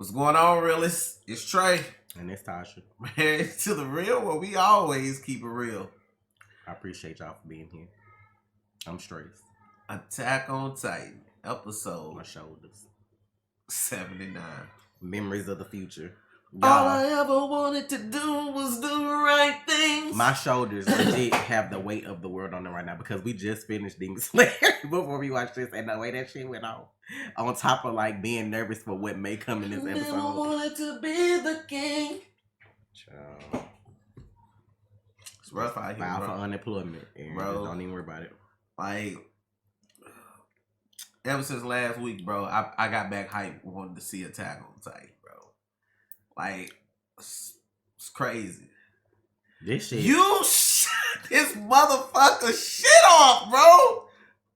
What's going on, realists? It's Trey. And it's Tasha. Married to the real, where we always keep it real. I appreciate y'all for being here. I'm stressed. Attack on Titan, episode My shoulders. 79. Memories of the future. All I ever wanted to do was do the right things. My shoulders legit have the weight of the world on them right now because we just finished Demon Slayer before we watched this, and the way that shit went off. On top of like being nervous for what may come in this episode. Never wanted to be the king. Child. It's rough out here, File bro. for unemployment, and Bro. don't even worry about it. Like, ever since last week, bro, I got back hyped, wanted to see Attack on Titan, bro. Like, it's crazy. This shit. You shut this motherfucker shit off, bro.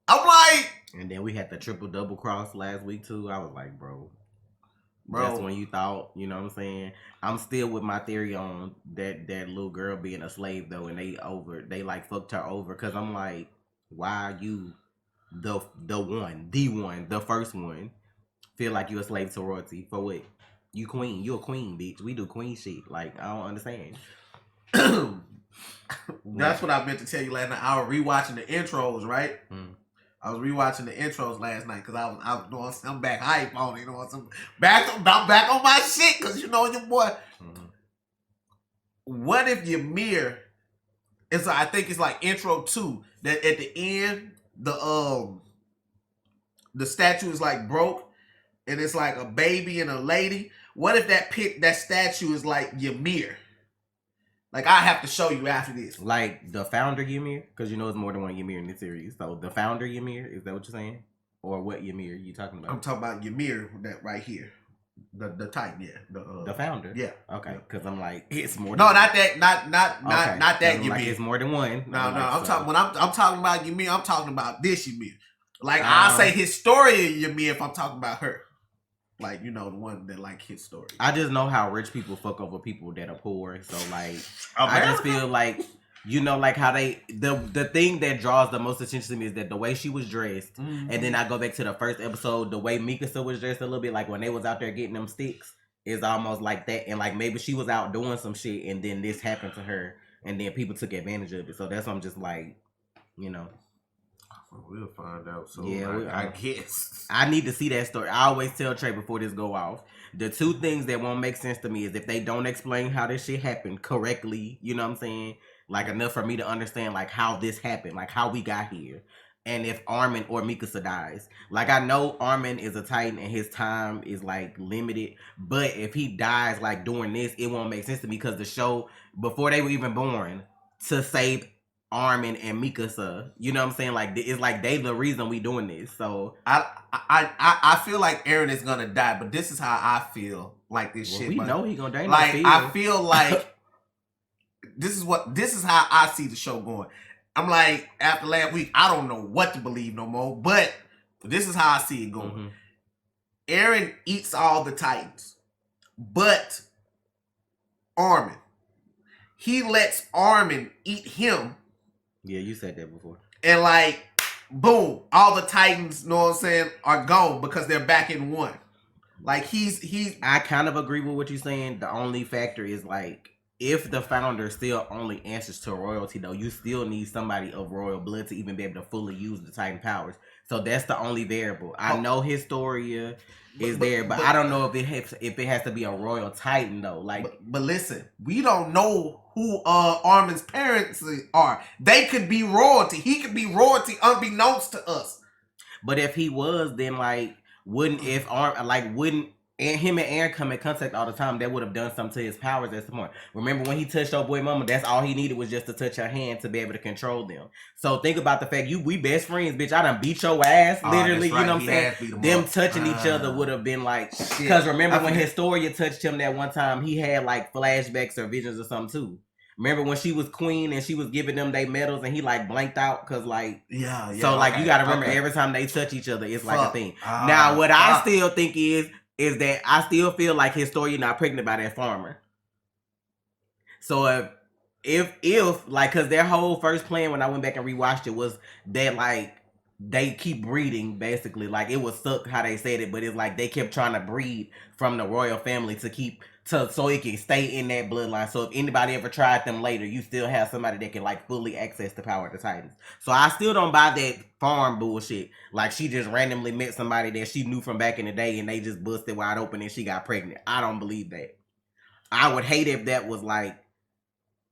I'm like, And then we had the triple double cross last week too. I was like, bro. That's when you thought, you know what I'm saying? I'm still with my theory on that little girl being a slave though, and they like fucked her over. Cause I'm like, why are you the first one, feel like you a slave to royalty for what? You queen, you a queen, bitch. We do queen shit. Like, I don't understand. That's what I meant to tell you last night. I was rewatching the intros, right? I was rewatching the intros last night because I was doing some back hype on it. You know, I'm back on my shit because you know your boy. What if Ymir? It's I think it's like intro 2 that at the end the statue is like broke and it's like a baby and a lady. What if that statue is like Ymir? Like, I have to show you after this. Like, the founder Ymir? Because you know it's more than one Ymir in this series. So, the founder Ymir? Is that what you're saying? Or what Ymir you talking about? I'm talking about Ymir, that right here. The Titan, yeah. The founder? Yeah. Okay, because I'm like, it's more No, than not that, not that Ymir. Like, it's more than one. No, I'm talking, when I'm talking about Ymir, I'm talking about this Ymir. Like, I'll say Historia Ymir if I'm talking about her. Like, you know, the one that like his story. I just know how rich people fuck over people that are poor. So like, America? I just feel like, you know, like how the thing that draws the most attention to me is that the way she was dressed. And then I go back to the first episode, the way Mikasa was dressed a little bit, like when they was out there getting them sticks, is almost like that. And like maybe she was out doing some shit and then this happened to her and then people took advantage of it. So that's why I'm just like, you know. We'll find out. So yeah, I guess I need to see that story. I always tell Trey before this go off. The two things that won't make sense to me is if they don't explain how this shit happened correctly. You know what I'm saying? Like enough for me to understand like how this happened, like how we got here, and if Armin or Mikasa dies. Like I know Armin is a Titan and his time is like limited, but if he dies like doing this, it won't make sense to me because the show before they were even born to save Armin and Mikasa, you know what I'm saying? Like it's like they the reason we doing this. So I feel like Eren is gonna die, but this is how I feel like this shit. We know he gonna die. Like I feel like this is how I see the show going. I'm like after last week, I don't know what to believe no more, but this is how I see it going. Eren eats all the Titans, but Armin, he lets Armin eat him. Yeah, you said that before. And like, boom, all the Titans, know what I'm saying, are gone because they're back in one. Like he's I kind of agree with what you're saying. The only factor is like if the founder still only answers to royalty though, you still need somebody of royal blood to even be able to fully use the Titan powers. So that's the only variable. I know Historia is there, but I don't know if it has to be a royal Titan though. Like, but listen, we don't know who Armin's parents are. They could be royalty. He could be royalty unbeknownst to us. But if he was, then like wouldn't him and Eren come in contact all the time, that would have done something to his powers at some point. Remember when he touched your boy mama, that's all he needed was just to touch her hand to be able to control them. So think about the fact we best friends, bitch. I done beat your ass, literally, right. You know what I'm saying? Them touching each other would have been like, because remember when Historia touched him that one time, he had like flashbacks or visions or something too. Remember when she was queen and she was giving them their medals and he like blanked out because like so like you gotta remember every time they touch each other it's like a thing. Now what I still think is that I still feel like Historia not pregnant by that farmer. So if like, cause their whole first plan when I went back and rewatched it was that like they keep breeding, basically. Like, it was suck how they said it, but it's like they kept trying to breed from the royal family so it can stay in that bloodline. So if anybody ever tried them later, you still have somebody that can like fully access the power of the Titans. So I still don't buy that farm bullshit. Like, she just randomly met somebody that she knew from back in the day and they just busted wide open and she got pregnant. I don't believe that. I would hate if that was like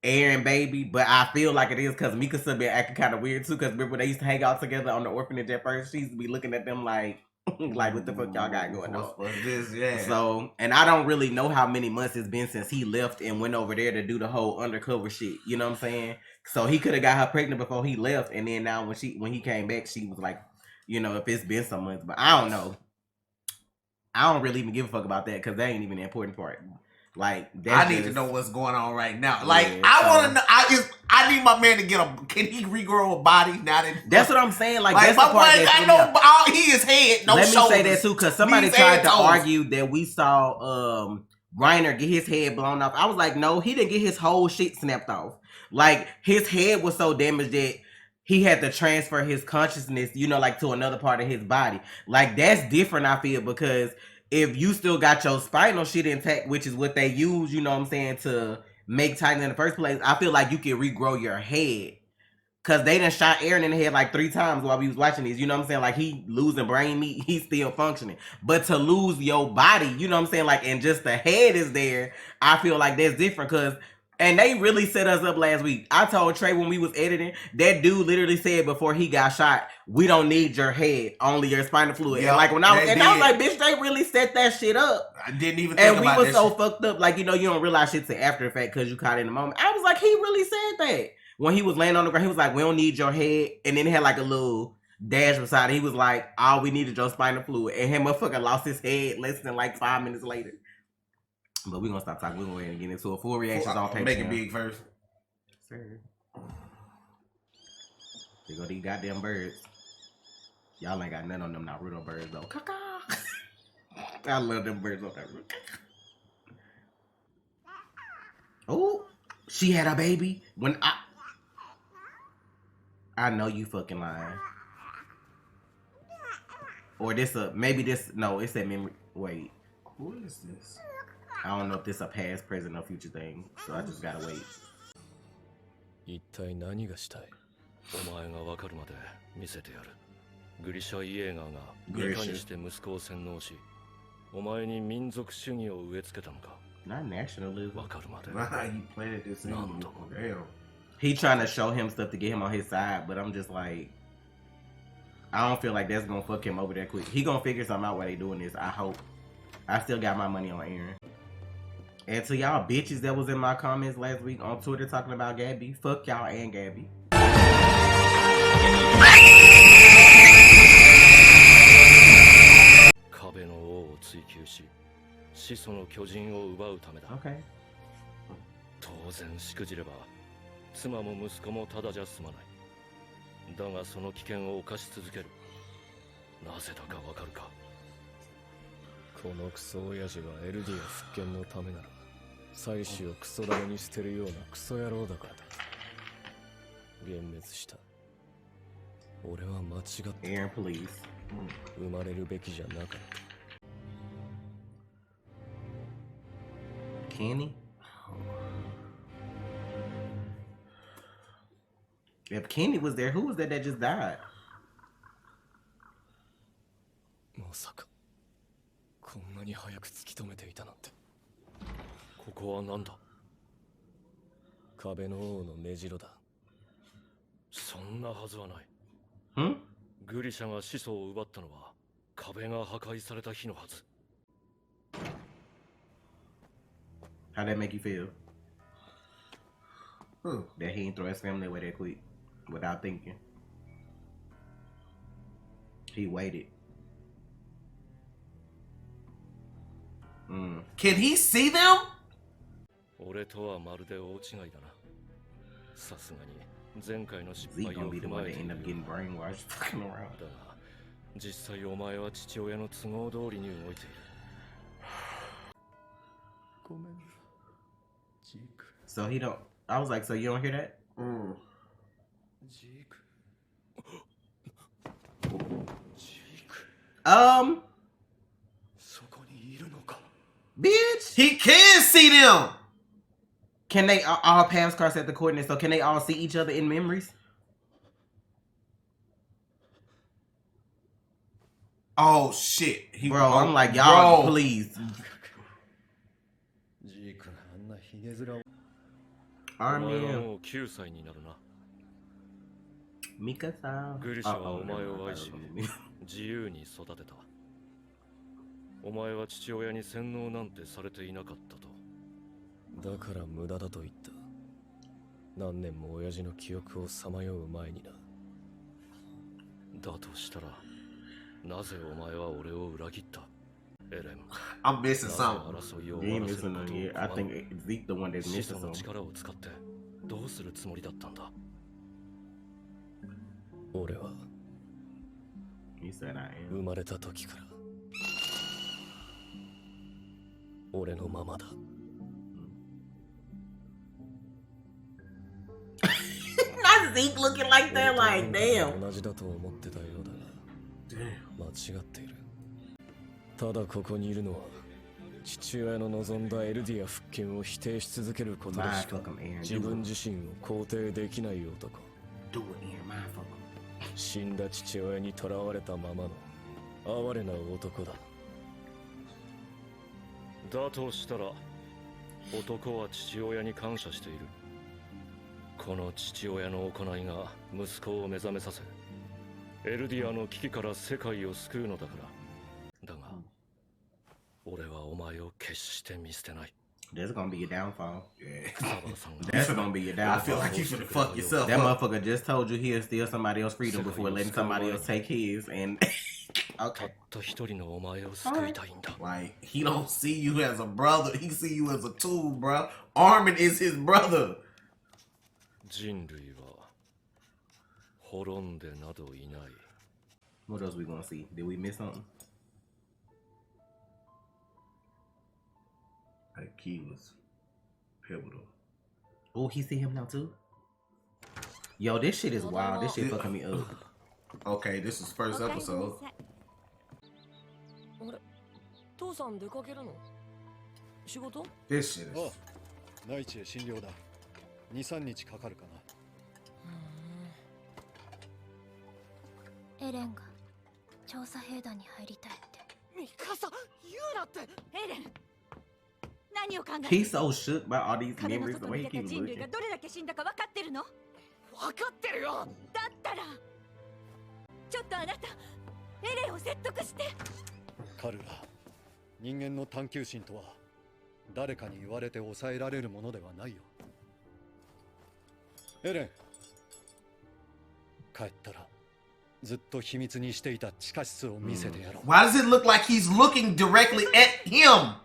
Aaron baby, but I feel like it is because Mikasa been acting kind of weird too. Because remember they used to hang out together on the orphanage at first. She used to be looking at them like, like what the fuck y'all got going on? What's this? Yeah. So, and I don't really know how many months it's been since he left and went over there to do the whole undercover shit. You know what I'm saying? So he could have got her pregnant before he left, and then now when he came back, she was like, you know, if it's been some months, but I don't know. I don't really even give a fuck about that because that ain't even the important part. Like, I need to know what's going on right now. Like, yeah, I want to know. I need my man to get a. Can he regrow a body now that? That's what I'm saying. Like that's the part I know all he is head. No, let shoulders. Me say that too, because somebody tried to argue that we saw Reiner get his head blown off. I was like, no, he didn't get his whole shit snapped off. Like, his head was so damaged that he had to transfer his consciousness, you know, like to another part of his body. Like, that's different, I feel, because if you still got your spinal shit intact, which is what they use, you know what I'm saying, to make Titan in the first place, I feel like you can regrow your head. Cause they done shot Aaron in the head like 3 times while we was watching these. You know what I'm saying? Like, he losing brain meat, he's still functioning. But to lose your body, you know what I'm saying? Like, and just the head is there, I feel like that's different. Cause, and they really set us up last week. I told Trey when we was editing, that dude literally said before he got shot, we don't need your head, only your spinal fluid. Yep, and like when I was like, bitch, they really set that shit up. I didn't even think about that. And we was so fucked up, like, you know, you don't realize shit till after the fact because you caught it in the moment. I was like, he really said that. When he was laying on the ground, he was like, we don't need your head. And then he had like a little dash beside it. He was like, all we needed your spinal fluid. And him motherfucker lost his head less than like 5 minutes later. But we're going to stop talking. We're going to go ahead and get into a full reactions on Patreon. Make it big first. Sir. There go these goddamn birds. Y'all ain't got none on them Naruto birds though. Caca. I love them birds on that roof. Oh, she had a baby. When I know you fucking lying. Or this no, it's that memory. Wait. Who is this? I don't know if this a past, present, or future thing. So I just gotta wait. 一体何がしたい？お前が分かるまで見せてやる。グリシャ・イエーガーがいかにして息子を洗脳し、お前に民族主義を植え付けたのか。Not nationalism. 分かるまで。He planted this in. Damn. He trying to show him stuff to get him on his side, but I'm just like, I don't feel like that's gonna fuck him over that quick. He gonna figure something out while they doing this. I hope. I still got my money on Aaron. And to y'all bitches that was in my comments last week on Twitter talking about Gabby, fuck y'all and Gabby. 壁の王を追求し、始祖の巨人を奪うためだ。Okay. 当然しくじれば、妻も息子もただじゃ済まない。だがその危険を冒し続ける。なぜだかわかるか。このクソ親父はエルディア復権のためなら、妻子をクソダメに捨てるようなクソ野郎だからだ。幻滅した。俺は間違ってた。Aaron, please. 生まれるべきじゃなかった。Kenny? If Kenny was there, who was that just died? まさかこんなに早く突き止めていたなんて。ここは何だ？壁の王の目白だ。そんなはずはない。グリシャが始祖を奪ったのは壁が破壊された日のはず。How'd that make you feel? That he didn't throw his family away that quick without thinking. He waited. Can he see them? 俺とはまるで大違いだな。さすがに前回の失敗を踏まえている。だが実際お前は父親の都合通りに動いている。ごめん。ジーク。So he don't. I was like, so you don't hear that? ジーク。Bitch. He can see them. Can they all pass cross at the coordinates? So can they all see each other in memories? Oh shit, Bro, I'm like, y'all, please. Armin. Mika-san. グリシャはお前を愛し、自由に育てた。お前は父親に洗脳なんてされていなかったと。だから無駄だと言った。何年も親父の記憶をさまよう前にな。だとしたら、なぜお前は俺を裏切った？エレン。I'm missing something. You ain't missing none yet. I think Zeke the one that's missing something. 力を使ってどうするつもりだったんだ？俺は He said I am. 生まれた時から俺のままだ。Not Zeke looking like that, like damn. 同じだと思ってたようだが、間違っている。ただここにいるのは父親の望んだエルディア復権を否定し続けることでしか自分自身を肯定できない男。死んだ父親に囚われたままの哀れな男だ。だとしたら男は父親に感謝している。この父親の行いが息子を目覚めさせ、エルディアの危機から世界を救うのだから。だが、俺はお前を決して見捨てない。That's gonna be your downfall. Yeah. That's gonna be your downfall. I feel like you should fuck yourself. That motherfucker just told you he'll steal somebody else's freedom before letting somebody else take his. And okay. Like, he don't see you as a brother. He see you as a tool, bro. Armin is his brother. 人類は滅んでなどいない。What else we gonna see? Did we miss something? That key was pivotal. Oh, he see him now too? Yo, this shit is wild. This shit fucking me up. Okay, this is first episode. 父さん出かけるの？仕事？ This shit is. 内地へ診療だ。2、3日かかるかな。エレンが調査兵団に入りたいって。ミカサ、言うなって。エレン。何を考えて He's so shook by all these memories. The way he keeps 人類 looking. がどれだけ死んだか分かってるの？分かってるよ。だったらちょっとあなたエレンを説得して。彼ら人間の探求心とは誰かに言われて抑えられるものではないよ。エレン、帰ったらずっと秘密にしていた地下室を見せてやろう。Why does it look like he's looking directly at him?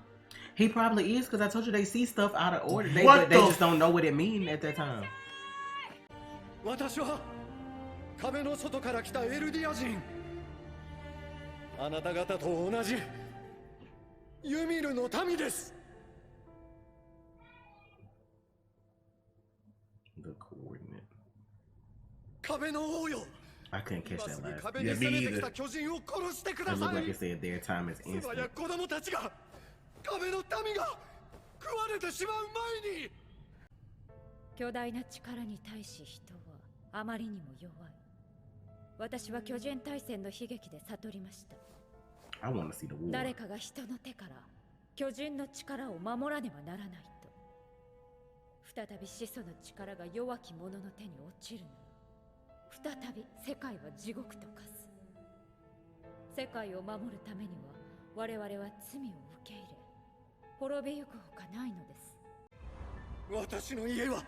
He probably is, because I told you they see stuff out of order. They What the- just don't know what it means at that time. 私は壁の外から来たエルディア人。あなた方と同じユミルの民です。The coordinate. 壁の王よ。 I couldn't catch that last. 壁に攻めてきた巨人を殺してくだ It さ looked like い。 it said their time is 妻や instant. 子供たちが壁の民が食われてしまう前に。巨大な力に対し人はあまりにも弱い。私は巨人大戦の悲劇で悟りました。 I want to see the war. 誰かが人の手から巨人の力を守らねばならないと。再び始祖の力が弱き者の手に落ちるの。再び世界は地獄と化す。世界を守るためには我々は罪を受け入れ、滅びゆくほかないのです。私の家は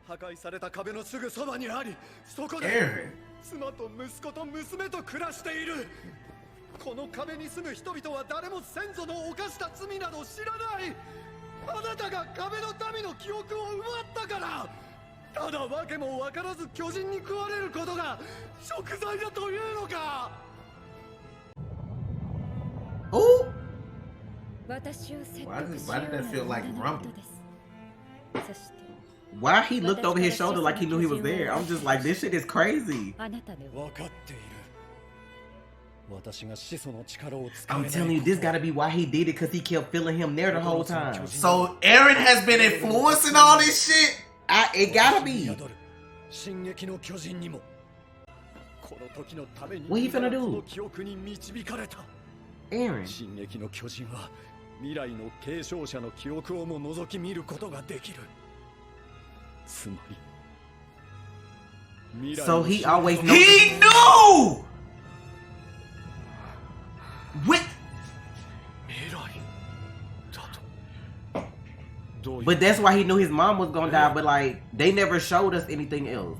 破壊された壁のすぐそばにあり、そこで Aaron. 妻と息子と娘と暮らしている。この壁に住む人々は誰も先祖の犯した罪など知らない。あなたが壁の民の記憶を奪ったから。ただ訳も分からず巨人に食われることが贖罪だというのか。 Oh! 私を説得しよう Why did that feel like な rumble? ことです。そして Why he looked over his shoulder like he knew he was there? I'm just like, this shit is crazy. あなたでは分かっている。I'm telling you, this gotta be why he did it, because he kept feeling him there the whole time. So Eren has been influencing all this shit? It gotta be. What he finna do? Eren. 進撃の巨人は未来の継承者の記憶をも覗き見ることができる。つまり So he always knows. He knew! With But that's why he knew his mom was gonna die, but like, they never showed us anything else.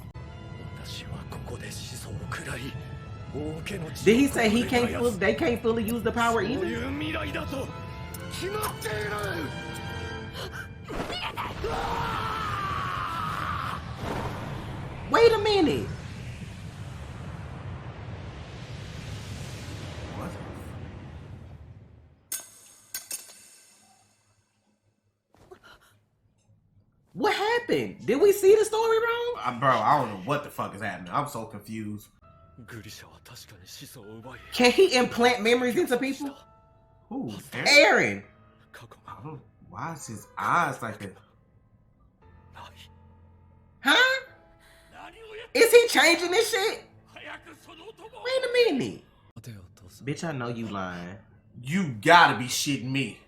Did he say he can't they can't fully use the power either? Wait a minute. What happened? Did we see the story wrong? bro, I don't know what the fuck is happening. I'm so confused. Can he implant memories into people? Who? Eren. Why is his eyes like that? Huh? Is he changing this shit? Wait a minute. Bitch, I know you lying. You gotta be shitting me.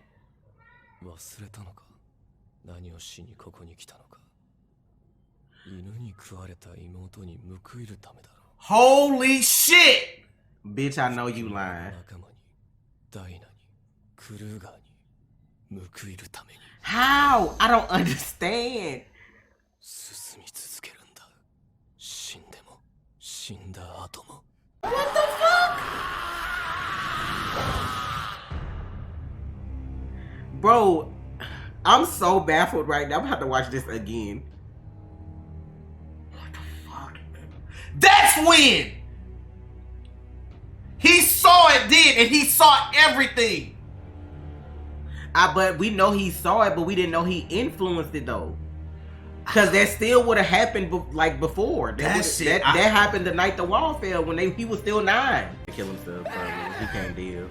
Holy shit! Bitch, I know you lying. How? I don't understand. What the fuck? Bro, I'm so baffled right now. I'm gonna have to watch this again. What the fuck? That's when! He saw it then, and he saw everything. But we know he saw it, but we didn't know he influenced it though. Cause that still would have happened like before. That happened the night the wall fell when he was still 9. Kill himself, probably. He can't deal.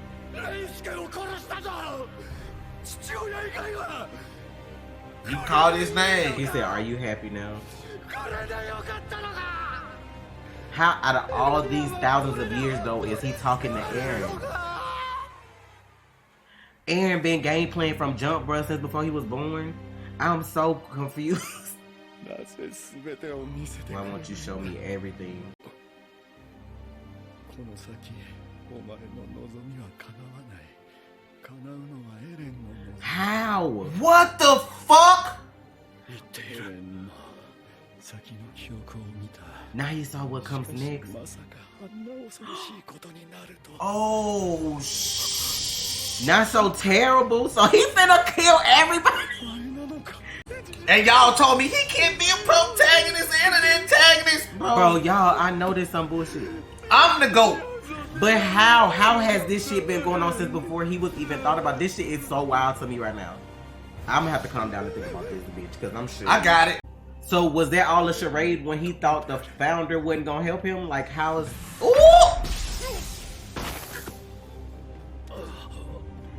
You called his name. He said, "Are you happy now?" How out of all these thousands of years though is he talking to Eren? Eren been game playing from jump, bro, since before he was born. I'm so confused. Why won't you show me everything? How? What the fuck? Now you saw what comes next. Oh, shh. Not so terrible. So he finna kill everybody. And y'all told me he can't be a protagonist and an antagonist, bro. Bro, y'all, I know this some bullshit. I'm the GOAT. But how has this shit been going on since before he was even thought about? This shit is so wild to me right now. I'm gonna have to calm down and think about this, bitch, because I'm sure. I got it. So was that all a charade when he thought the founder wasn't gonna help him? Like, how is... Ooh!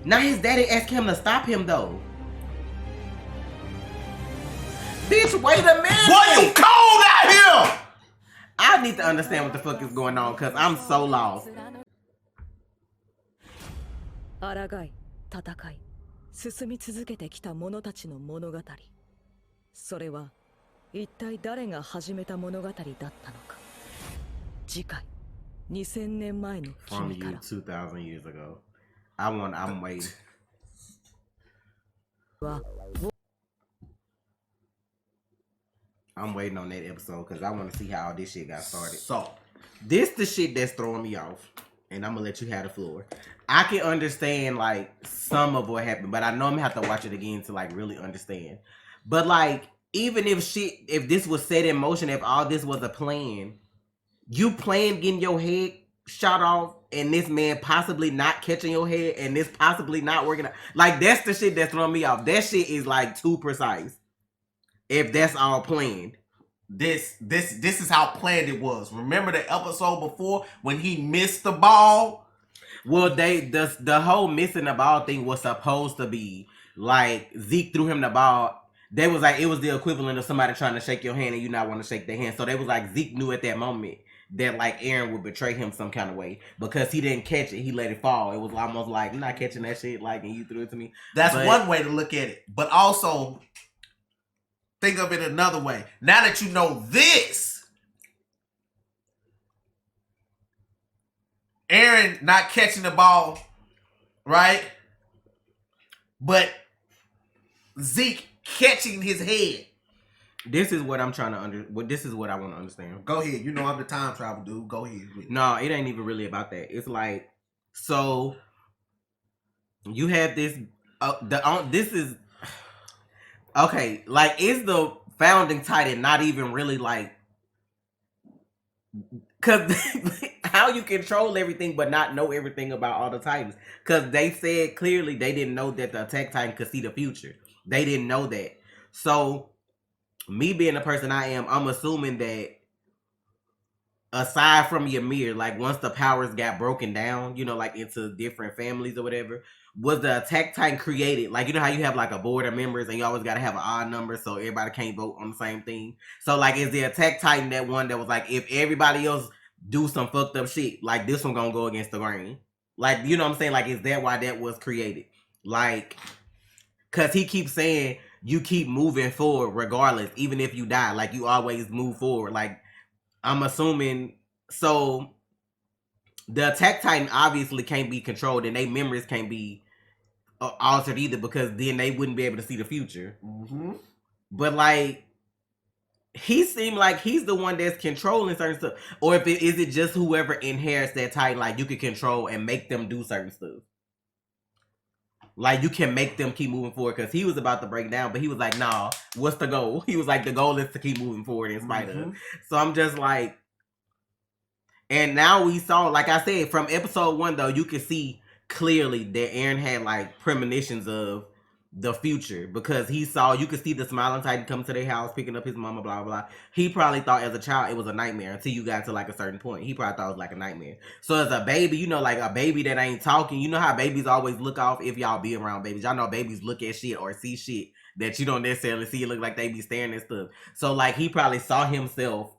Now his daddy asked him to stop him, though. Bitch, wait a minute! What, you cold out here? I need to understand what the fuck is going on, because I'm so lost. 抗い、戦い、進み続けてきた者たちの物語。それは一体誰が始めた物語だったのか。次回、2000年前の From 君か you ら。 2,000 years ago. I'm waiting. は I'm waiting on that episode because I want to see how all this shit got started. So, This the shit that's throwing me off. And I'm gonna let you have the floor. I can understand like some of what happened, but I know I'm gonna have to watch it again to like really understand. But like, even if this was set in motion, if all this was a plan, you plan getting your head shot off and this man possibly not catching your head and this possibly not working out. Like, that's the shit that's throwing me off. That shit is like too precise. If that's all planned. this is how planned it was. Remember the episode before when he missed the ball Well, the whole missing the ball thing was supposed to be like Zeke threw him the ball. They was like it was the equivalent of somebody trying to shake your hand and you not want to shake their hand. So they was like Zeke knew at that moment that like Aaron would betray him some kind of way because he didn't catch it. He let it fall. It was almost like I'm not catching that shit. Like and you threw it to me. That's one way to look at it. But also think of it another way. Now that you know this, Aaron not catching the ball, right? But Zeke catching his head. This is what I'm trying to this is what I want to understand. Go ahead. You know I'm the time travel dude. Go ahead. No, it ain't even really about that. It's like so you have this this is okay, like is the founding titan not even really like cause how you control everything but not know everything about all the titans? Cause they said clearly they didn't know that the attack titan could see the future. They didn't know that. So me being the person I am, I'm assuming that aside from Ymir, like once the powers got broken down, you know, like into different families or whatever, was the attack titan created? Like, you know how you have like a board of members and you always got to have an odd number so everybody can't vote on the same thing. So like, is the attack titan that one that was like, if everybody else do some fucked up shit, like this one gonna go against the grain? Like, you know what I'm saying? Like, is that why that was created? Like, cause he keeps saying you keep moving forward regardless, even if you die. Like, you always move forward. Like, I'm assuming so. The attack titan obviously can't be controlled, and their memories can't be altered either, because then they wouldn't be able to see the future. Mm-hmm. But like, he seemed like he's the one that's controlling certain stuff, or if is it just whoever inherits that titan, like you can control and make them do certain stuff. Like you can make them keep moving forward, because he was about to break down, but he was like, "Nah, what's the goal?" He was like, "The goal is to keep moving forward in spite of." So I'm just like, and now we saw, like I said, from episode 1 though, you can see clearly that Aaron had like premonitions of the future, because he saw, you could see the smiling titan come to their house picking up his mama, blah blah blah. He probably thought as a child it was a nightmare until you got to like a certain point. He probably thought it was like a nightmare. So as a baby, you know, like a baby that ain't talking, you know how babies always look off, if y'all be around babies, y'all know babies look at shit or see shit that you don't necessarily see. It look like they be staring at stuff. So like he probably saw himself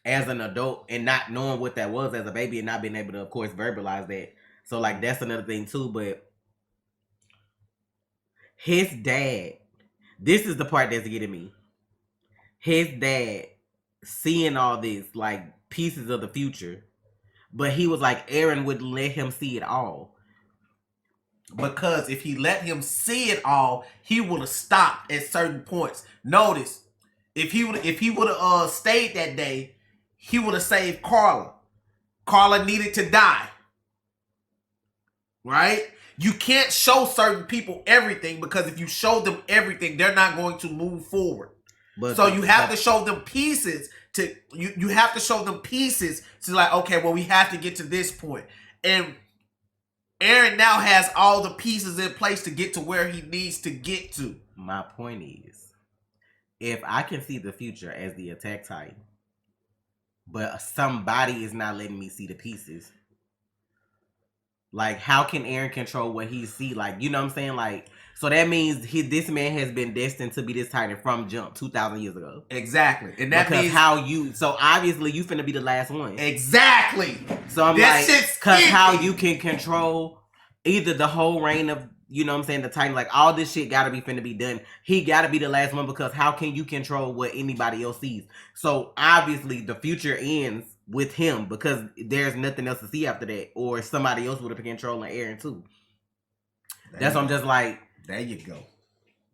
as an adult and not knowing what that was as a baby and not being able to, of course, verbalize that. So like that's another thing too. But his dad, this is the part that's getting me. His dad seeing all this, like pieces of the future, but he was like, Aaron wouldn't let him see it all. Because if he let him see it all, he would have stopped at certain points. Notice, if he would have stayed that day, he would have saved Carla. Carla needed to die. Right? You can't show certain people everything, because if you show them everything, they're not going to move forward. But so you have to show them pieces to you have to show them pieces to like, okay, well, we have to get to this point. And Aaron now has all the pieces in place to get to where he needs to get to. My point is, if I can see the future as the attack titan, but somebody is not letting me see the pieces, like how can Aaron control what he see? Like, you know what I'm saying? Like, so that means this man has been destined to be this titan from jump 2,000 years ago. Exactly. And that because means so obviously you finna be the last one. Exactly. So I'm like, because how you can control either the whole reign of, you know what I'm saying, the titan, like all this shit gotta be finna be done. He gotta be the last one, because how can you control what anybody else sees? So obviously the future ends with him, because there's nothing else to see after that, or somebody else would have been controlling Aaron too. That's what I'm just like, there you go.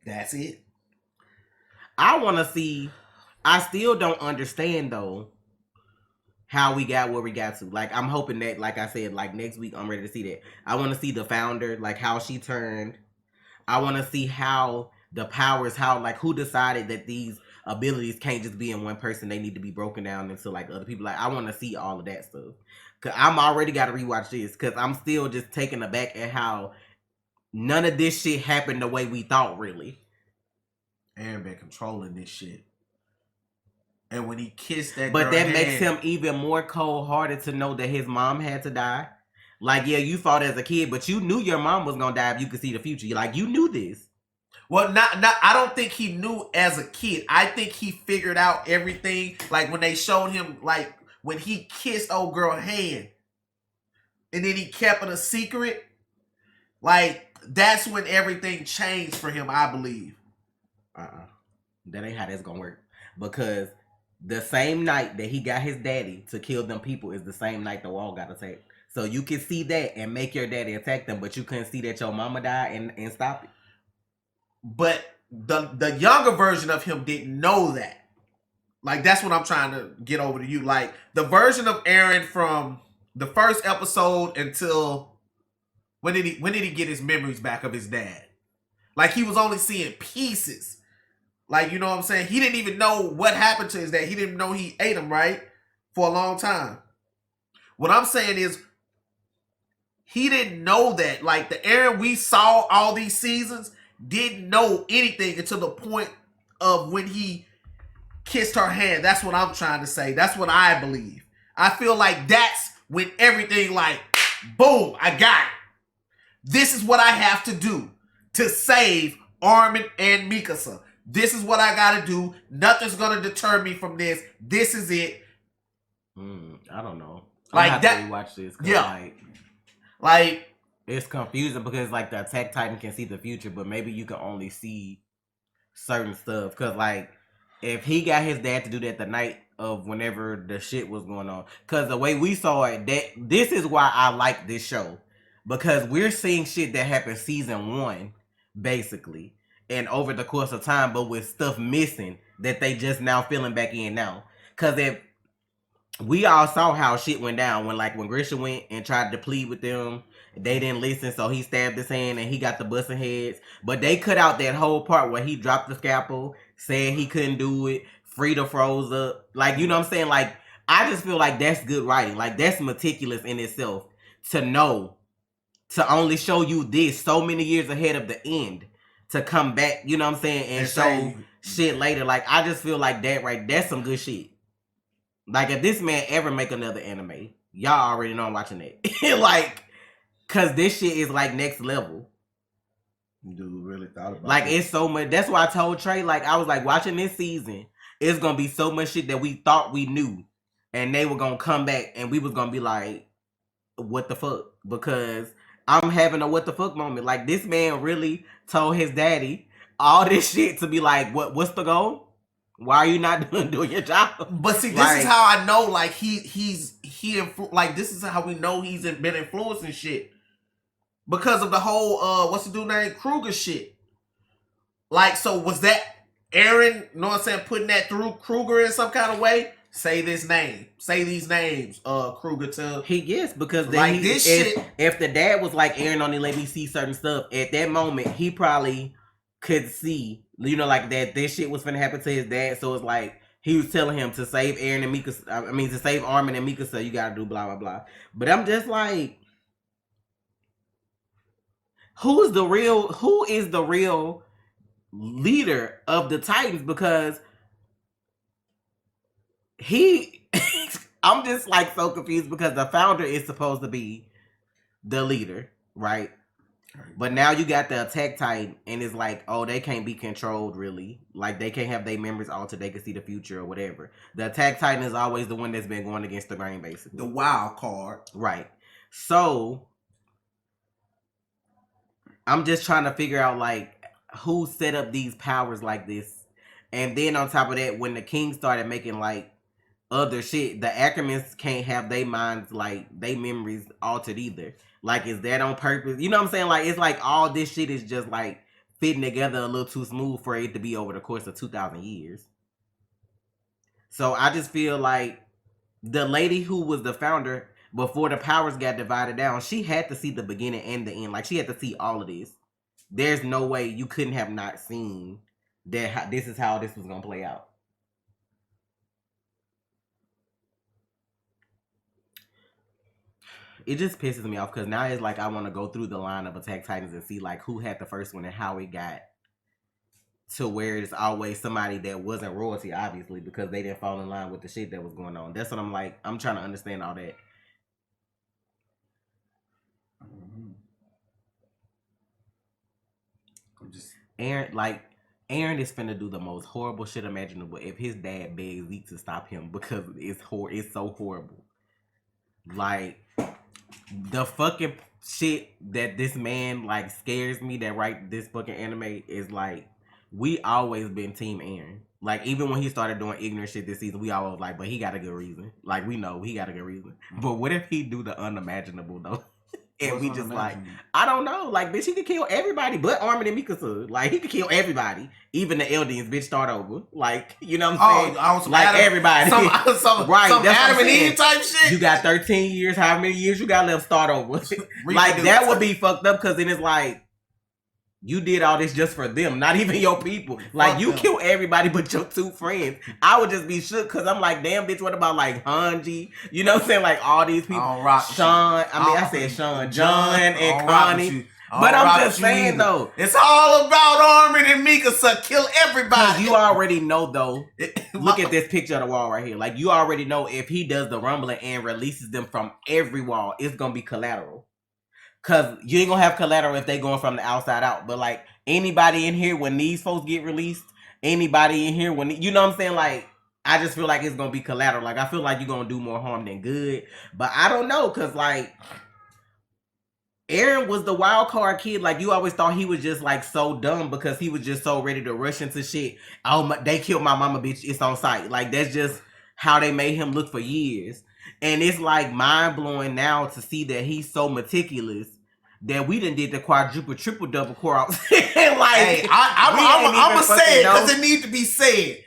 That's it. I want to see. I still don't understand though how we got where we got to. Like, I'm hoping that, like I said, like next week I'm ready to see that. I want to see the founder, like how she turned. I want to see how the powers, how like who decided that these abilities can't just be in one person. They need to be broken down into like other people. Like, I want to see all of that stuff. Cause I'm already got to rewatch this, because I'm still just taken aback at how none of this shit happened the way we thought, really. Aaron been controlling this shit. And when he kissed that but girl that hand, makes him even more cold-hearted to know that his mom had to die. Like, yeah, you fought as a kid, but you knew your mom was gonna die if you could see the future. Like, you knew this. Well, not. I don't think he knew as a kid. I think he figured out everything. Like when they showed him, like when he kissed old girl hand, and then he kept it a secret. Like that's when everything changed for him. I believe. That ain't how that's gonna work. Because the same night that he got his daddy to kill them people is the same night the wall got attacked. So you can see that and make your daddy attack them, but you couldn't see that your mama died and stop it. But the younger version of him didn't know that. Like that's what I'm trying to get over to you. Like the version of Aaron from the first episode until when did he get his memories back of his dad? Like he was only seeing pieces. Like, you know what I'm saying? He didn't even know what happened to his dad. He didn't know he ate him, right? For a long time. What I'm saying is he didn't know that. Like the Aaron we saw all these seasons didn't know anything until the point of when he kissed her hand. That's what I'm trying to say. That's what I believe. I feel like that's when everything like, boom, I got it. This is what I have to do to save Armin and Mikasa. This is what I gotta do. Nothing's gonna deter me from this. This is it. I don't know. Like I have to rewatch this. Yeah. Like it's confusing because like the Attack Titan can see the future, but maybe you can only see certain stuff. Because like if he got his dad to do that the night of whenever the shit was going on, because the way we saw it, that this is why I like this show, because we're seeing shit that happened season 1 basically and over the course of time, but with stuff missing that they just now filling back in now. Because if we all saw how shit went down when Grisha went and tried to plead with them, they didn't listen, so he stabbed his hand and he got the busting heads. But they cut out that whole part where he dropped the scalpel, said he couldn't do it, Frida froze up. Like, you know what I'm saying? Like, I just feel like that's good writing. Like, that's meticulous in itself to know, to only show you this so many years ahead of the end, to come back, you know what I'm saying, and show shit later. Like, I just feel like that, right? That's some good shit. Like, if this man ever make another anime, y'all already know I'm watching that. Like, cause this shit is like next level. Dude really thought about like it's so much. That's why I told Trey, like, I was like, watching this season, it's gonna be so much shit that we thought we knew, and they were gonna come back and we was gonna be like, what the fuck? Because I'm having a what the fuck moment. Like, this man really told his daddy all this shit to be like, what's the goal? Why are you not doing your job? But see, this is how I know, like, like, this is how we know he's been influencing shit. Because of the whole, what's the dude name? Kruger shit. Like, so was that Aaron, you know what I'm saying, putting that through Kruger in some kind of way? Say this name. Say these names, Kruger to... Yes, because then like this shit... If the dad was like, Aaron only let me see certain stuff, at that moment, he probably could see, you know, like that this shit was finna happen to his dad. So it's like, he was telling him to save Aaron and Mikasa, to save Armin and Mikasa, you gotta do blah, blah, blah. But I'm just like, who is the real leader of the Titans? Because I'm just like so confused, because the founder is supposed to be the leader, right? But now you got the Attack Titan, and it's like, oh, they can't be controlled, really. Like, they can't have their memories altered. They can see the future or whatever. The Attack Titan is always the one that's been going against the grain, basically. The wild card. Right. So, I'm just trying to figure out, like, who set up these powers like this. And then on top of that, when the king started making, like, other shit, the Ackermans can't have their minds, like, their memories altered either. Like, is that on purpose? You know what I'm saying? Like, it's like all this shit is just, like, fitting together a little too smooth for it to be over the course of 2,000 years. So, I just feel like the lady who was the founder, before the powers got divided down, she had to see the beginning and the end. Like, she had to see all of this. There's no way you couldn't have not seen that this is how this was going to play out. It just pisses me off, because now it's like I want to go through the line of Attack Titans and see like who had the first one and how it got to where it's always somebody that wasn't royalty, obviously, because they didn't fall in line with the shit that was going on. That's what I'm like. I'm trying to understand all that. Aaron is finna do the most horrible shit imaginable if his dad begs Zeke to stop him because it's so horrible. Like, the fucking shit that this man like scares me that write this fucking anime is like, we always been team Aaron. Like, even when he started doing ignorant shit this season, we always like, but he got a good reason. Like, we know he got a good reason. But what if he do the unimaginable though? And What's we just like, unimaginable? I don't know. Like, bitch, he could kill everybody but Armin and Mikasa. Like, he could kill everybody. Even the Eldians, bitch, start over. Like, you know what I'm saying? Like, everybody. Some right. Some That's Adam what I'm and saying. Eve type shit. You got 13 years, how many years you got left, start over. Like, that would be fucked up because then it's like, you did all this just for them, not even your people. Like, Fuck you them. killed everybody but your two friends. I would just be shook because I'm like, damn, bitch, what about like Hanji? You know what I'm saying? Like, all these people. Sean, I said Sean, John, and Connie. But I'm just saying, though. It's all about Armin and Mikasa. Kill everybody. You already know, though. Look at this picture of the wall right here. Like, you already know if he does the rumbling and releases them from every wall, it's going to be collateral. Because you ain't going to have collateral if they going from the outside out. But, like, anybody in here, when these folks get released, anybody in here, when you know what I'm saying? Like, I just feel like it's going to be collateral. Like, I feel like you're going to do more harm than good. But I don't know, because, like, Aaron was the wild card kid. Like, you always thought he was just, like, so dumb because he was just so ready to rush into shit. Oh, they killed my mama, bitch. It's on sight. Like, that's just how they made him look for years. And it's, like, mind-blowing now to see that he's so meticulous that we done did the quadruple, triple, double cross. Like, hey, I'm going to say it because it needs to be said.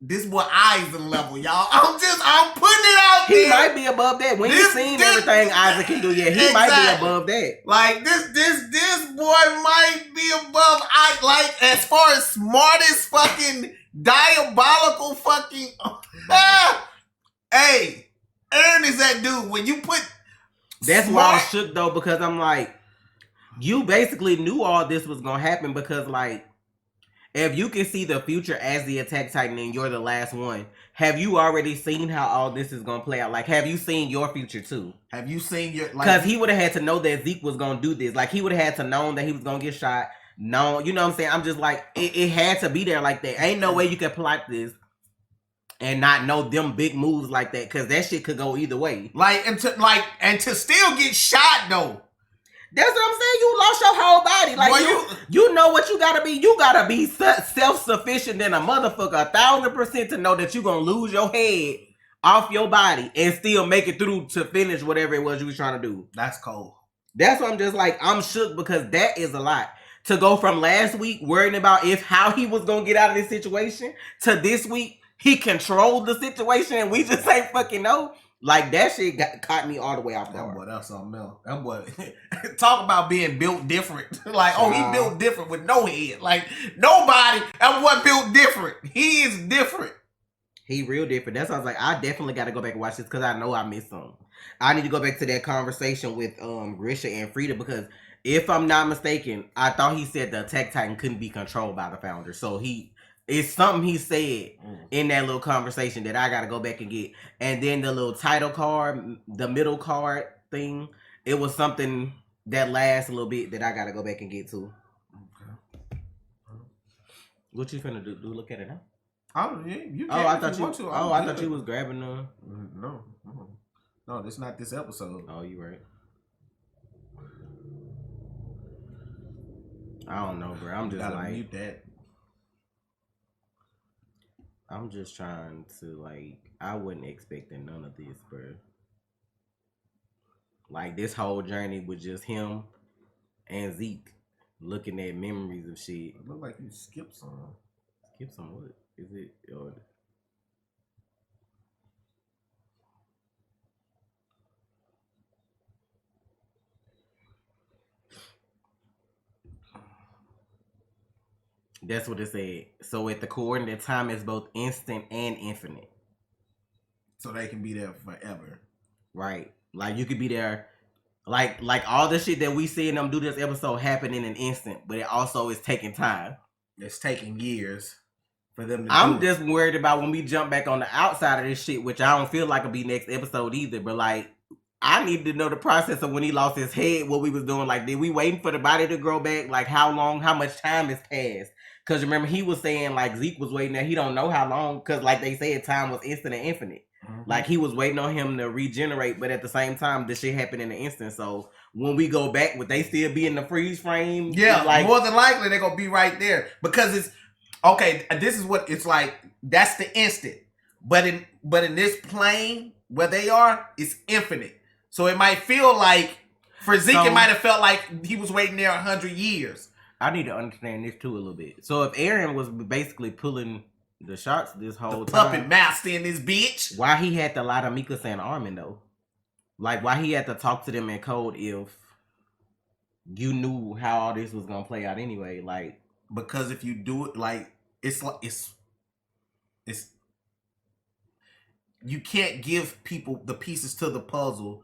This boy Eisen level, y'all. I'm putting it out there. He might be above that. When you seen everything Isaac can do, yeah, he might be above that. Like, this boy might be above, like, as far as smartest fucking diabolical fucking, hey, Aaron is that dude. When you put That's why I'm shook, though, because I'm like, you basically knew all this was going to happen because, like, if you can see the future as the Attack Titan and you're the last one, have you already seen how all this is going to play out? Like, have you seen your future, too? Have you seen your... Because he would have had to know that Zeke was going to do this. Like, he would have had to know that he was going to get shot. No, you know what I'm saying? I'm just like, it had to be there like that. Ain't no way you could plot this and not know them big moves like that, because that shit could go either way. And to still get shot, though. That's what I'm saying. You lost your whole body. Like, well, you know what you gotta be. You gotta be self-sufficient than a motherfucker 1,000% to know that you're gonna lose your head off your body and still make it through to finish whatever it was you was trying to do. That's cold. That's what I'm just like, I'm shook because that is a lot. To go from last week worrying about how he was gonna get out of this situation to this week, he controlled the situation and we just ain't fucking know. Like, that shit caught me all the way off guard. That boy, that's something else. That boy, talk about being built different. Like, he built different with no head. Like, nobody, that boy built different. He is different. He real different. That's why I was like, I definitely got to go back and watch this because I know I missed something. I need to go back to that conversation with Grisha and Frida because if I'm not mistaken, I thought he said the Attack Titan couldn't be controlled by the founder. So it's something he said in that little conversation that I got to go back and get. And then the little title card, the middle card thing, it was something that lasts a little bit that I got to go back and get to. Okay. What you finna do? Look at it now? Oh, yeah, you can. I thought you want to. I thought you was grabbing them. No, this not this episode. Oh, you right. I don't know, bro. I'm just like... mute that. I'm just trying to, like, I wasn't expecting none of this, bro. Like, this whole journey was just him and Zeke looking at memories of shit. It look like you skipped some. Skip some what? Is it? Or... That's what it said. So at the coordinate time is both instant and infinite. So they can be there forever. Right. Like you could be there. Like all the shit that we see in them do this episode happen in an instant, but it also is taking time. It's taking years for them to I'm just worried about when we jump back on the outside of this shit, which I don't feel like it'll be next episode either, but like I need to know the process of when he lost his head, what we was doing. Like, did we waiting for the body to grow back? Like, how long, how much time has passed? Because remember, he was saying, like, Zeke was waiting there. He don't know how long, because, like they said, time was instant and infinite. Like, he was waiting on him to regenerate, but at the same time, this shit happened in an instant. So, when we go back, would they still be in the freeze frame? Yeah, like, more than likely, they're going to be right there. Because it's, okay, this is what it's like. That's the instant. But in this plane, where they are, it's infinite. So, it might feel like, for Zeke, it might have felt like he was waiting there 100 years. I need to understand this, too, a little bit. So, if Aaron was basically pulling the shots this whole the time. Puppet master in this bitch. Why he had to lie to Mikasa and Armin though? Like why he had to talk to them in code if you knew how all this was gonna play out anyway? Like because if you do it like it's you can't give people the pieces to the puzzle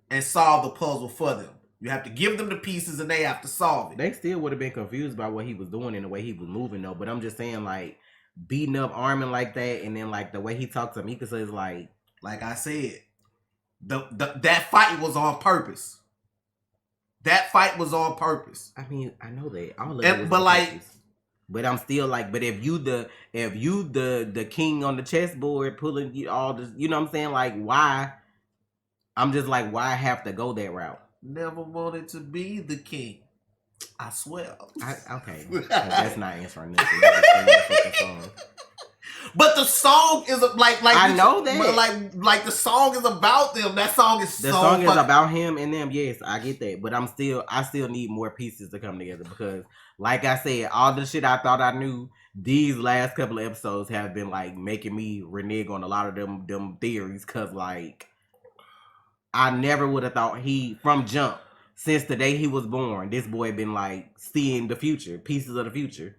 and solve the puzzle for them. You have to give them the pieces and they have to solve it. They still would have been confused by what he was doing and the way he was moving though. But I'm just saying like beating up Armin like that, and then like the way he talked to Mikasa is like I said, that fight was on purpose. That fight was on purpose. I mean, I know that all of it was but on like, purpose. But I'm still like, but if you the king on the chessboard pulling you all this, you know what I'm saying? Like, why? I'm just like, why have to go that route? Never wanted to be the king. I swear. Okay. That's not answering this. But the song is like I know that. But like the song is about them. That song is the song is about him and them. Yes, I get that. But I still need more pieces to come together because, like I said, all the shit I thought I knew, these last couple of episodes have been like making me renege on a lot of them theories. Cause like I never would have thought from jump. Since the day he was born, this boy been like seeing the future, pieces of the future.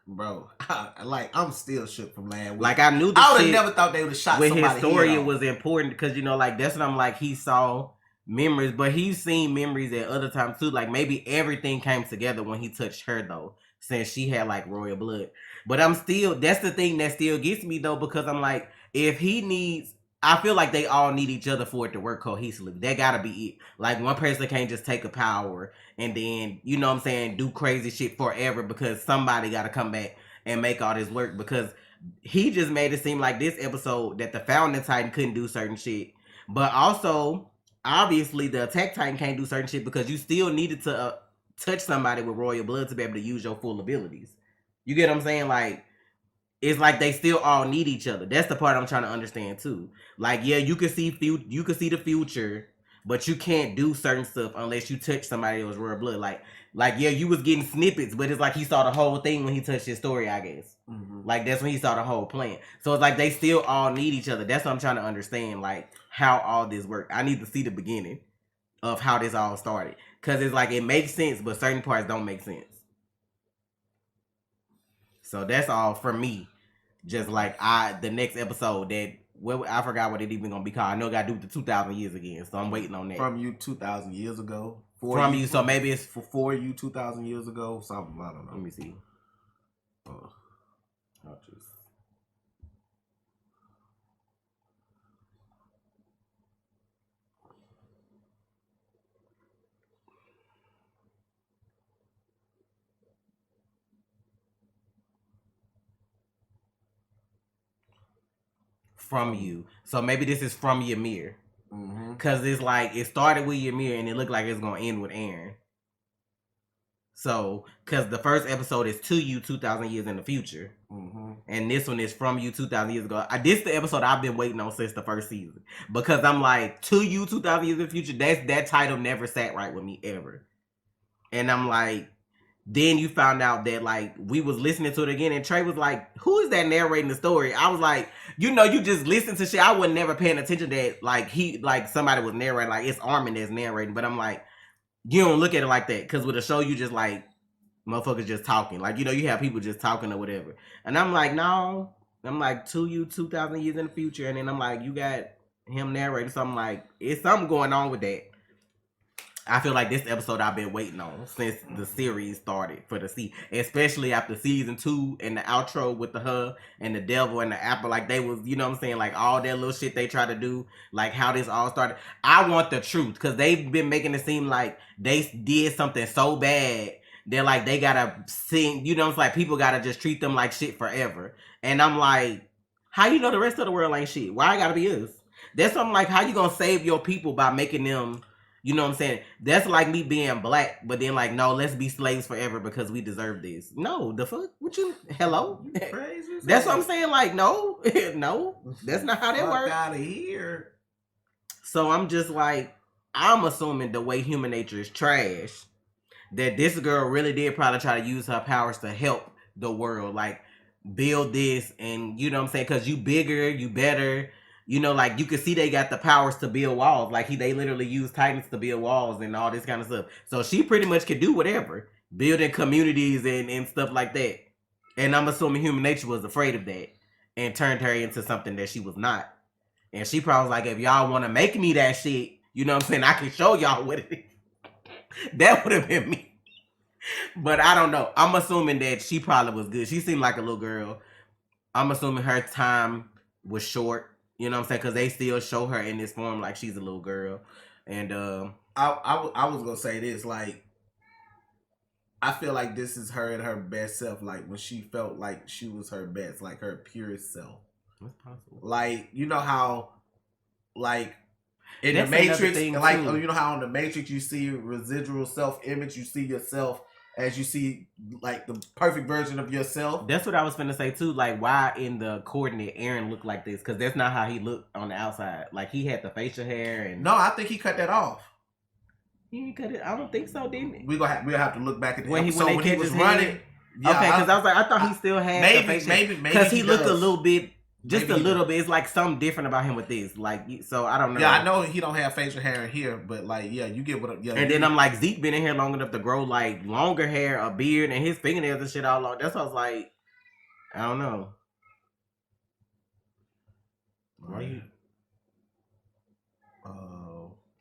Bro, I'm still shook from last week. Like I knew I would have never thought they would have shot with somebody. His story, it was important because you know, like that's what I'm like. He saw memories, but he's seen memories at other times too. Like maybe everything came together when he touched her though, since she had like royal blood. But that's the thing that still gets me though, because I'm like, if he needs. I feel like they all need each other for it to work cohesively. That gotta be it. Like one person can't just take a power and then, you know what I'm saying, do crazy shit forever because somebody gotta come back and make all this work. Because he just made it seem like this episode that the Founding Titan couldn't do certain shit. But also, obviously, the Attack Titan can't do certain shit because you still needed to touch somebody with royal blood to be able to use your full abilities. You get what I'm saying? Like, it's like they still all need each other. That's the part I'm trying to understand too. Like, yeah, you can see the future, but you can't do certain stuff unless you touch somebody else's royal blood. Like yeah, you was getting snippets, but it's like he saw the whole thing when he touched his story, I guess. Mm-hmm. Like that's when he saw the whole plan. So it's like they still all need each other. That's what I'm trying to understand, like how all this worked. I need to see the beginning of how this all started. Cause it's like it makes sense, but certain parts don't make sense. So that's all from me. Just like the next episode that I forgot what it even gonna be called. I know I gotta do the 2,000 years again, so I'm waiting on that. From you 2,000 years ago. From you, so maybe it's for you 2,000 years ago. Something I don't know. Let me see. I'll just. From you. So maybe this is from Ymir. Mm-hmm. Cause it's like it started with Ymir and it looked like it's gonna end with Eren. So, cause the first episode is to you 2,000 years in the future, mm-hmm. and this one is from you 2,000 years ago. This is the episode I've been waiting on since the first season because I'm like to you 2,000 years in the future. That title never sat right with me ever, and I'm like. Then you found out that like we was listening to it again and Trey was like, who is that narrating the story? I was like, you know, you just listen to shit. I wasn't never paying attention to that. Like somebody was narrating, like it's Armin that's narrating. But I'm like, you don't look at it like that. Cause with a show, you just like, motherfuckers just talking. Like, you know, you have people just talking or whatever. And I'm like, no. I'm like, to you 2,000 years in the future. And then I'm like, you got him narrating. So I'm like, it's something going on with that. I feel like this episode I've been waiting on since the series started for the see, especially after season 2 and the outro with the her and the devil and the apple. Like they was, you know what I'm saying, like all that little shit they try to do, like how this all started. I want the truth because they've been making it seem like they did something so bad that like they gotta sing, you know, it's like people gotta just treat them like shit forever. And I'm like, how you know the rest of the world ain't shit? Why it gotta be us? That's something like how you gonna save your people by making them. You know what I'm saying? That's like me being black, but then like, no, let's be slaves forever because we deserve this. No, the fuck? What you? Hello? That's what I'm saying. Like, no, no, that's not how that works. Out of here. So I'm just like, I'm assuming the way human nature is trash, that this girl really did probably try to use her powers to help the world, like build this, and you know what I'm saying? Because you bigger, you better. You know, like you can see they got the powers to build walls. Like they literally use Titans to build walls and all this kind of stuff. So she pretty much can do whatever, building communities and stuff like that. And I'm assuming human nature was afraid of that and turned her into something that she was not. And she probably was like, if y'all want to make me that shit, you know what I'm saying? I can show y'all what it is. That would have been me. But I don't know. I'm assuming that she probably was good. She seemed like a little girl. I'm assuming her time was short. You know what I'm saying? Because they still show her in this form like she's a little girl. And I was going to say this. Like, I feel like this is her at her best self. Like, when she felt like she was her best. Like, her purest self. What's possible? Like, you know how, like, in That's the Matrix, like, too. you know how in the Matrix you see residual self-image. You see yourself as you see, like, the perfect version of yourself. That's what I was finna say, too. Like, why in the coordinate Aaron looked like this? Because that's not how he looked on the outside. Like, he had the facial hair and... No, I think he cut that off. He didn't cut it. I don't think so, didn't he? We'll have to look back at the when episode when he was running. Yeah, okay, because I was like, I thought he still had the facial hair. Because he looked a little bit... Just maybe a little bit. It's like something different about him with this. Like, so I don't know. Yeah, I know he don't have facial hair in here, but like, yeah, you get what. Yeah, and then I'm like, Zeke been in here long enough to grow like longer hair, a beard, and his fingernails and shit all long. That's what I was like. I don't know. Why you?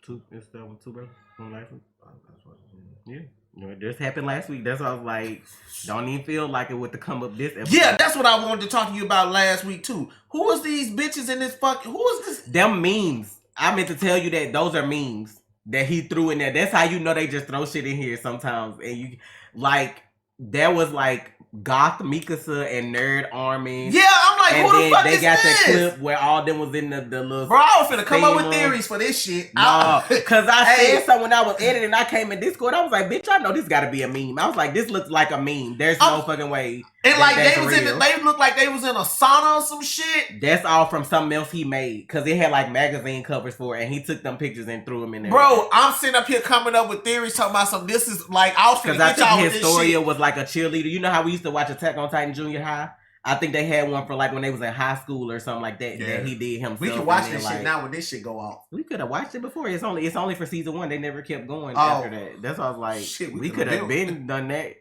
Two. It's that one too, bro. From last week. Yeah. This happened last week. That's why I was like, don't even feel like it would to come up this episode. Yeah, that's what I wanted to talk to you about last week too. Who was these bitches in this fucking? Who was this? Them memes. I meant to tell you that those are memes that he threw in there. That's how you know they just throw shit in here sometimes. And you like there was like Goth Mikasa and Nerd Army. Yeah, I'm like, and who the fuck they is got this? the clip where all them was in the little. Bro, I was finna come up with theories for this shit. No, because I said so when I was editing, I came in Discord. I was like, bitch, I know this got to be a meme. I was like, this looks like a meme. There's no fucking way. And like they was real. They looked like they was in a sauna or some shit. That's all from something else he made because it had like magazine covers for it, and he took them pictures and threw them in there. Bro, I'm sitting up here coming up with theories talking about some. This is like I was finna get y'all with this shit. Because I think Historia was like a cheerleader. You know how we used to watch Attack on Titan Junior High? I think they had one for like when they was in high school or something like that. Yeah. That he did himself. We can watch this shit now when this shit go off. We could have watched it before. It's only for season 1. They never kept going after that. That's why I was like, shit, we could have been done that.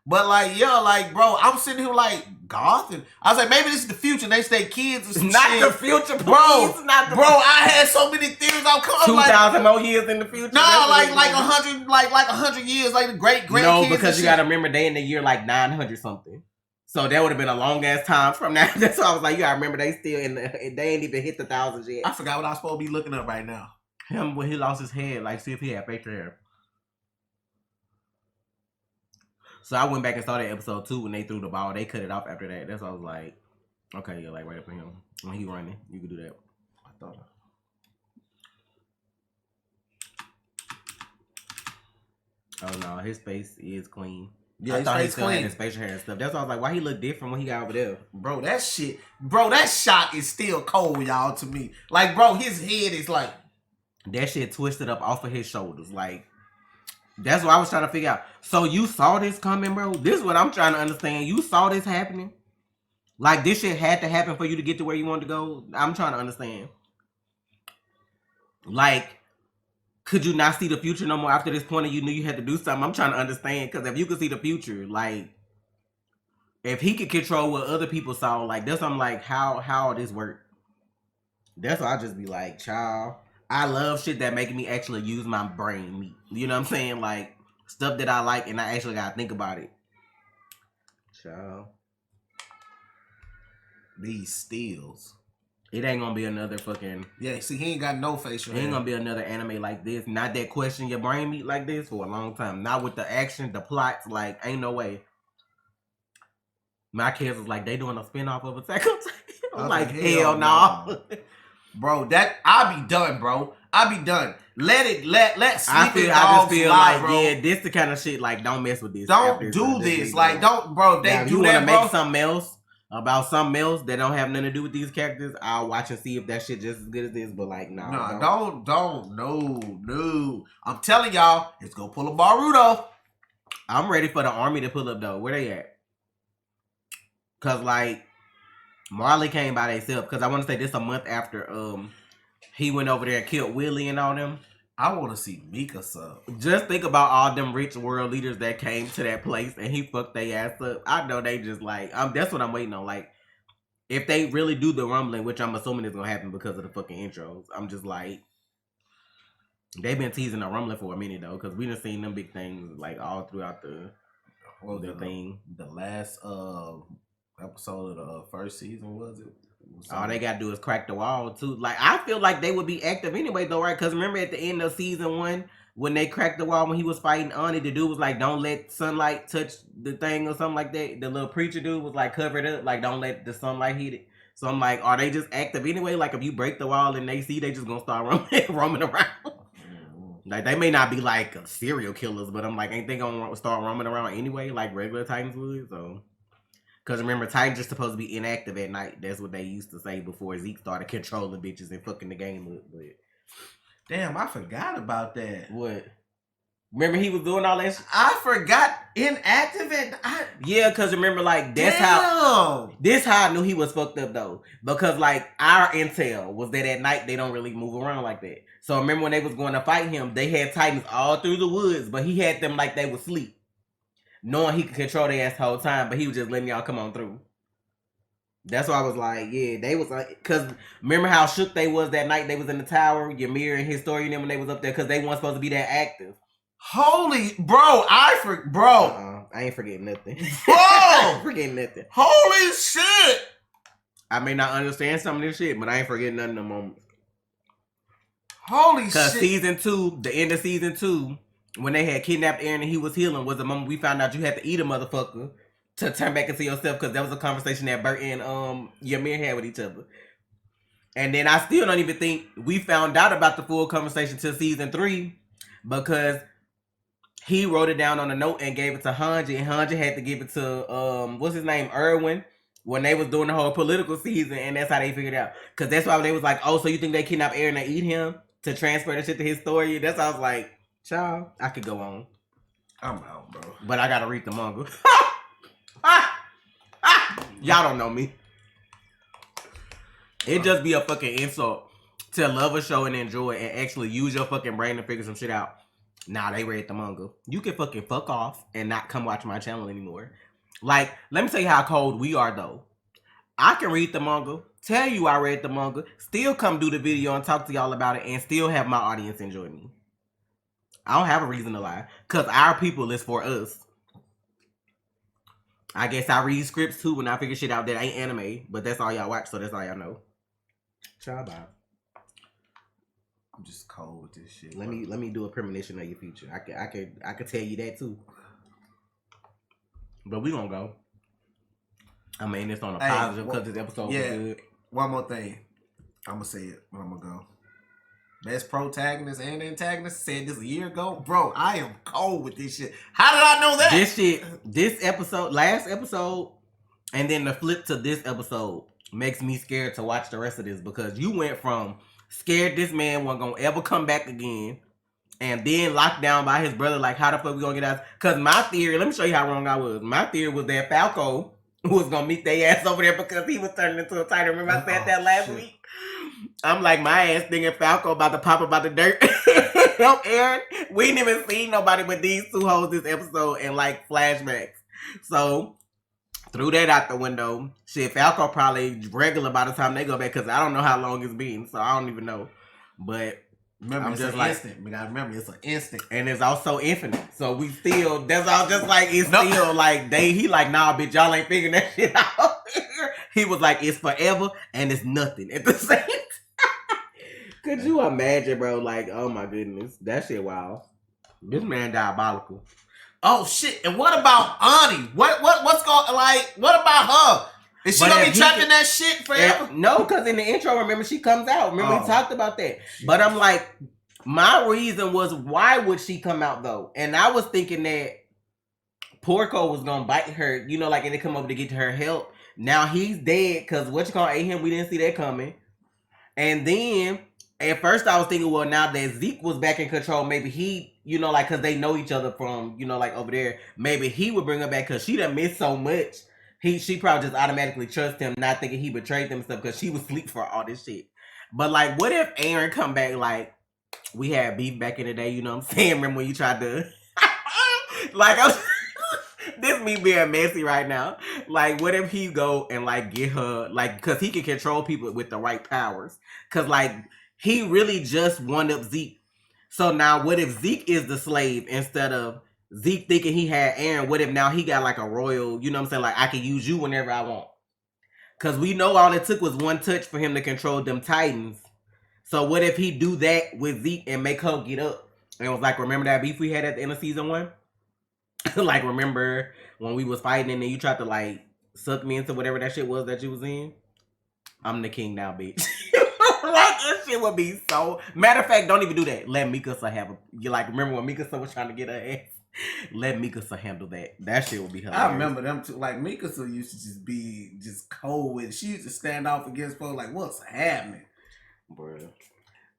But like, yeah, like, bro, I'm sitting here like Goth, and I was like, maybe this is the future. And they say kids or some not shit. The future, please. Bro. Not the bro, I had so many theories. I'm coming 2,000 more years in the future. No, like 100, like 100 years, like the great no, kids. Because you gotta remember they in the year like 900 something. So that would have been a long ass time from now. That's why I was like, you gotta remember they still they ain't even hit the thousands yet. I forgot what I was supposed to be looking up right now. Him when he lost his head, like see if he had facial hair. So I went back and saw that episode 2 when they threw the ball. They cut it off after that. That's why I was like, okay, you're like right up for him. When he running, you could do that. I thought. Oh no, his face is clean. Yeah, I thought he still had his facial hair and stuff. That's why I was like, why he look different when he got over there? Bro, that shot is still cold, y'all, to me. Like, bro, his head is like... That shit twisted up off of his shoulders. Like, that's what I was trying to figure out. So you saw this coming, bro? This is what I'm trying to understand. You saw this happening? Like, this shit had to happen for you to get to where you wanted to go? I'm trying to understand. Like... Could you not see the future no more after this point and you knew you had to do something? I'm trying to understand. Because if you could see the future, like, if he could control what other people saw, like, that's I'm like, how this work? That's why I just be like, child, I love shit that make me actually use my brain meat. You know what I'm saying? Like stuff that I like and I actually gotta think about it. So These steals. it ain't gonna be another fucking. Yeah, see, he ain't got no facial hair. Ain't gonna be another anime like this. Not that question your brain meat like this for a long time. Not with the action, the plots. Like, ain't no way. My kids was like, they doing a spinoff of Attack on Titan. I'm like, hell no. Bro, that I be done, bro. I be done. Let I just feel slide, like, bro. yeah, this the kind of shit. Like, don't mess with this. Don't do this. Like, don't, bro. If they do you that, wanna bro. make something else about something else that don't have nothing to do with these characters, I'll watch and see if that shit just as good as this. But like, no, no. I'm telling y'all, it's gonna pull a Baruto. I'm ready for the army to pull up though. Where they at? Cause like Marley came by themselves. Cause I want to say this a month after he went over there and killed Willie and all them. I want to see Mika sub. Just think about all them rich world leaders that came to that place and he fucked their ass up. I know they just like, that's what I'm waiting on. Like, if they really do the rumbling, which I'm assuming is gonna happen because of the fucking intros, I'm just like, they've been teasing the rumbling for a minute though, because we done seen them big things like all throughout the thing. The last episode of the first season, was it? All they gotta do is crack the wall too. Like, I feel like they would be active anyway though, right? Because remember at the end of season 1 when they cracked the wall when he was fighting Ani, the dude was like, don't let sunlight touch the thing or something like that. The little preacher dude was like covered up, like don't let the sunlight hit it. So I'm like, are they just active anyway? Like if you break the wall and they see, they just gonna start roaming around. Like they may not be like serial killers, but I'm like, ain't they gonna start roaming around anyway, like regular Titans would? So. Because remember, Titans are supposed to be inactive at night. That's what they used to say before Zeke started controlling bitches and fucking the game up. But damn, I forgot about that. What? Remember he was doing all that shit? I forgot inactive at night. Yeah, because remember, like, that's how I knew he was fucked up, though. Because, like, our intel was that at night they don't really move around like that. So remember when they was going to fight him, they had Titans all through the woods, but he had them like they would sleep. Knowing he could control their ass the whole time, but he was just letting y'all come on through. That's why I was like, yeah, they was like, because remember how shook they was that night they was in the tower, Ymir and his story and them when they was up there, because they weren't supposed to be that active. Holy, bro, I ain't forgetting nothing. Bro! I ain't forgetting nothing. Holy shit! I may not understand some of this shit, but I ain't forgetting none of the moments. Holy shit. Because season 2, the end of season 2, when they had kidnapped Eren and he was healing, was the moment we found out you had to eat a motherfucker to turn back into yourself, because that was a conversation that Bert and Ymir had with each other. And then I still don't even think we found out about the full conversation till season 3, because he wrote it down on a note and gave it to Hanji, and Hanji had to give it to what's his name, Erwin, when they was doing the whole political season, and that's how they figured it out. Because that's why they was like, oh, so you think they kidnapped Eren and eat him to transfer the shit to his story? That's how I was like, child, I could go on. I'm out, bro. But I gotta read the manga. Y'all don't know me. It just be a fucking insult to love a show and enjoy it and actually use your fucking brain to figure some shit out. Nah, they read the manga. You can fucking fuck off and not come watch my channel anymore. Like, let me tell you how cold we are though. I can read the manga, tell you I read the manga, still come do the video and talk to y'all about it, and still have my audience enjoy me. I don't have a reason to lie. Because our people is for us. I guess I read scripts too when I figure shit out that ain't anime. But that's all y'all watch, so that's all y'all know. Ciao, bye. I'm just cold with this shit. Let me do a premonition of your future. I could tell you that too. But we gonna go. I mean, it's on a positive because this episode was good. One more thing. I'm gonna say it, but I'm gonna go. Best protagonist and antagonist, said this a year ago. Bro, I am cold with this shit. How did I know that? This episode, last episode, and then the flip to this episode makes me scared to watch the rest of this, because you went from scared this man wasn't gonna ever come back again, and then locked down by his brother, like how the fuck we gonna get out? Because my theory, let me show you how wrong I was. My theory was that Falco was gonna meet their ass over there because he was turning into a Titan. Remember I said that last week? I'm like, my ass thinking Falco about to pop about the dirt. Eren, we ain't even seen nobody but these two hoes this episode and like flashbacks. So threw that out the window. Shit, Falco probably regular by the time they go back, because I don't know how long it's been, so I don't even know. But Remember, I'm it's just an like- instant. We gotta remember, it's an instant. And it's also infinite. So we still, that's all just like, it's No. still like, he like, nah, bitch, y'all ain't figuring that shit out. He was like, it's forever and it's nothing at the same time. Could you imagine, bro? Like, oh my goodness. That shit wild. This man diabolical. Oh shit! And what about Ani? What's going? Like, what about her? Is she But gonna if be he trapped can- in that shit forever? No, because in the intro, remember, she comes out. Remember, Oh. we talked about that. But I'm like, my reason was, why would she come out, though? And I was thinking that Porco was gonna bite her, you know, like, and they come over to get to her help. Now he's dead, because ate him, we didn't see that coming. And then, at first I was thinking, well, now that Zeke was back in control, maybe he, you know, like, because they know each other from, you know, like, over there, maybe he would bring her back, because she done missed so much. She probably just automatically trust him, not thinking he betrayed them and stuff, because she was asleep for all this shit. But, like, what if Aaron come back, like, we had beef back in the day, you know what I'm saying? Remember when you tried to... like, this me being messy right now. Like, what if he go and, like, get her... Like, because he can control people with the right powers. Because, like, he really just one up Zeke. So now, what if Zeke is the slave instead of... Zeke thinking he had Aaron, what if now he got like a royal, you know what I'm saying? Like, I can use you whenever I want. Because we know all it took was one touch for him to control them Titans. So what if he do that with Zeke and make her get up? And it was like, remember that beef we had at the end of season 1? Like, remember when we was fighting and then you tried to like suck me into whatever that shit was that you was in? I'm the king now, bitch. Like, that shit would be so... Matter of fact, don't even do that. Let Mikasa have a... You like, remember when Mikasa was trying to get her ass? Let Mikasa handle that. That shit would be hilarious. I remember them too. Like, Mikasa used to just be just cold with it. She used to stand off against folks like, what's happening? Bruh.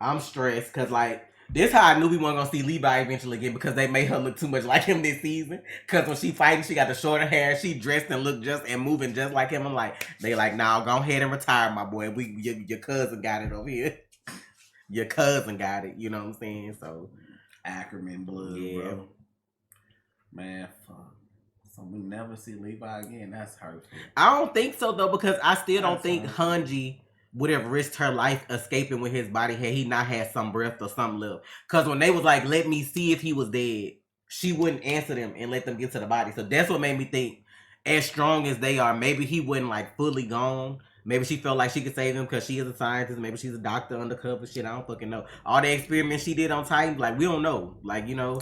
I'm stressed because, like, this how I knew we weren't going to see Levi eventually again, because they made her look too much like him this season. Because when she fighting, she got the shorter hair. She dressed and looked just and moving just like him. I'm like, they like, nah, go ahead and retire, my boy. Your cousin got it over here. Your cousin got it. You know what I'm saying? So, Ackerman blood, yeah. bro. Man, fuck. So we never see Levi again. That's hurtful. I don't think so, though, because I still don't That's think fine. Hanji would have risked her life escaping with his body had he not had some breath or something left. Because when they was like, let me see if he was dead, she wouldn't answer them and let them get to the body. So that's what made me think, as strong as they are, maybe he wasn't like fully gone. Maybe she felt like she could save him because she is a scientist. Maybe she's a doctor undercover. Shit, I don't fucking know. All the experiments she did on Titans, like, we don't know. Like, you know,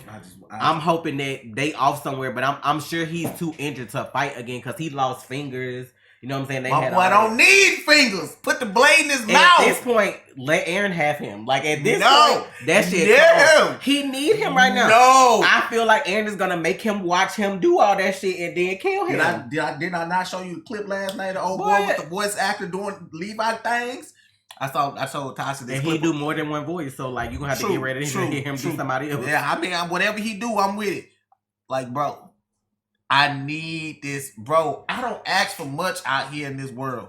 I'm hoping that they off somewhere, but I'm sure he's too injured to fight again because he lost fingers. You know what I'm saying? They My had boy don't need fingers. Put the blade in his At mouth. this point, let Aaron have him. Like, at this No. point, that shit. No. He need him right now. No. I feel like Aaron is gonna make him watch him do all that shit and then kill him. Did I not show you the clip last night? The old boy What? with the voice actor doing Levi things. I told Tasha this. And he do more than one voice, so like you gonna have to get ready to hear him do somebody else. Yeah, I mean, whatever he do, I'm with it. Like, bro, I need this, bro. I don't ask for much out here in this world.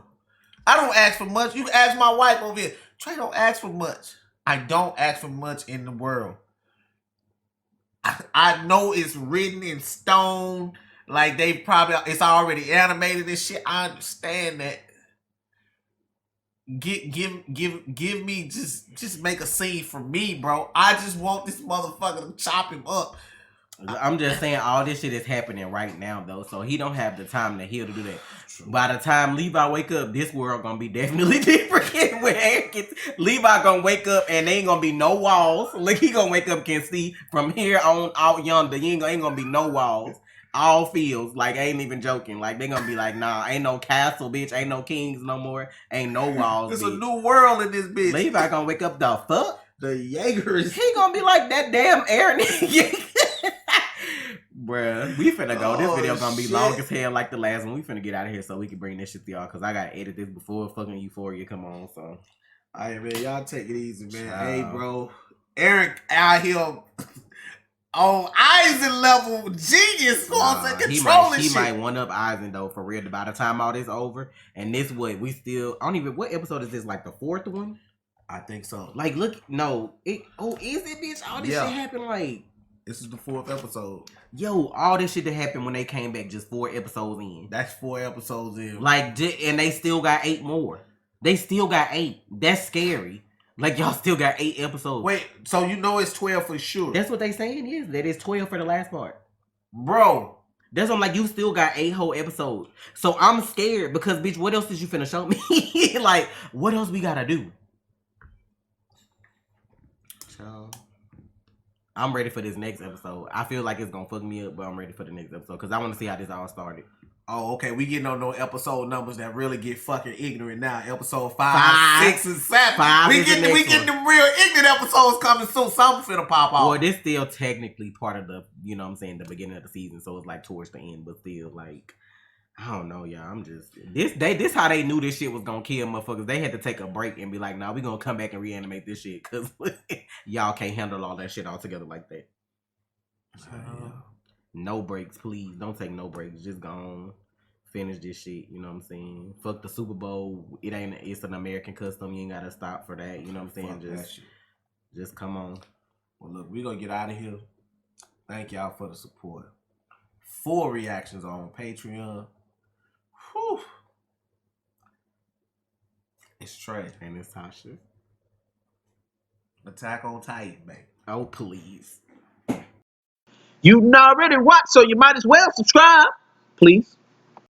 I don't ask for much. You can ask my wife over here. Trey don't ask for much. I don't ask for much in the world. I know it's written in stone. Like, it's already animated and shit. I understand that. Give me just make a scene for me, bro. I just want this motherfucker to chop him up. I'm just saying all this shit is happening right now though, so he don't have the time to heal to do that. True. By the time Levi wake up, this world gonna be definitely different. When Aaron gets, Levi gonna wake up and there ain't gonna be no walls. Like, he gonna wake up, can see from here on out yonder. Ain't gonna be no walls. All fields. Like, I ain't even joking. Like, they gonna be like, nah, ain't no castle, bitch. Ain't no kings no more. Ain't no walls. It's bitch. a new world in this bitch. Levi gonna wake up the fuck? The Jaegers. He gonna be like that damn Aaron. Bruh, we finna go. This video gonna be long as hell like the last one. We finna get out of here so we can bring this shit to y'all, because I gotta edit this before fucking Euphoria come on. So, all right, man, y'all take it easy, man. Hey, bro, Eric out here on Eisen level genius, controlling shit. He might one up Eisen though, for real. By the time all this over, and this what what episode is this? Like the 4th one? I think so. Like, look, no, is it, bitch? All this shit happened like. This is the 4th episode. Yo, all this shit that happened when they came back just 4 episodes in. That's 4 episodes in. Like, and they still got 8 more. They still got 8. That's scary. Like y'all still got 8 episodes. Wait, so you know it's 12 for sure? That's what they saying is that it's 12 for the last part, bro. That's what I'm like. You still got 8 whole episodes, so I'm scared because bitch, what else did you finna show me? Like, what else we gotta do? So, I'm ready for this next episode. I feel like it's gonna fuck me up, but I'm ready for the next episode because I want to see how this all started. Oh, okay. We getting on no episode numbers that really get fucking ignorant now. Episode 5, 6, and 7. We getting them real ignorant episodes coming soon. Something finna pop off. Well, this still technically part of the, you know what I'm saying, the beginning of the season, so it's like towards the end, but still, like, I don't know, y'all. I'm just this how they knew this shit was gonna kill motherfuckers. They had to take a break and be like, nah, we gonna come back and reanimate this shit because y'all can't handle all that shit all together like that. No breaks, please. Don't take no breaks. Just go on, finish this shit. You know what I'm saying? Fuck the Super Bowl. It's an American custom. You ain't gotta stop for that. You know what I'm saying? Just come on. Well, look, we gonna get out of here. Thank y'all for the support. Full reactions on Patreon. Whew. It's trash. And it's Tasha. Attack on Titan, baby. Oh, please. You already watched, so you might as well subscribe, please.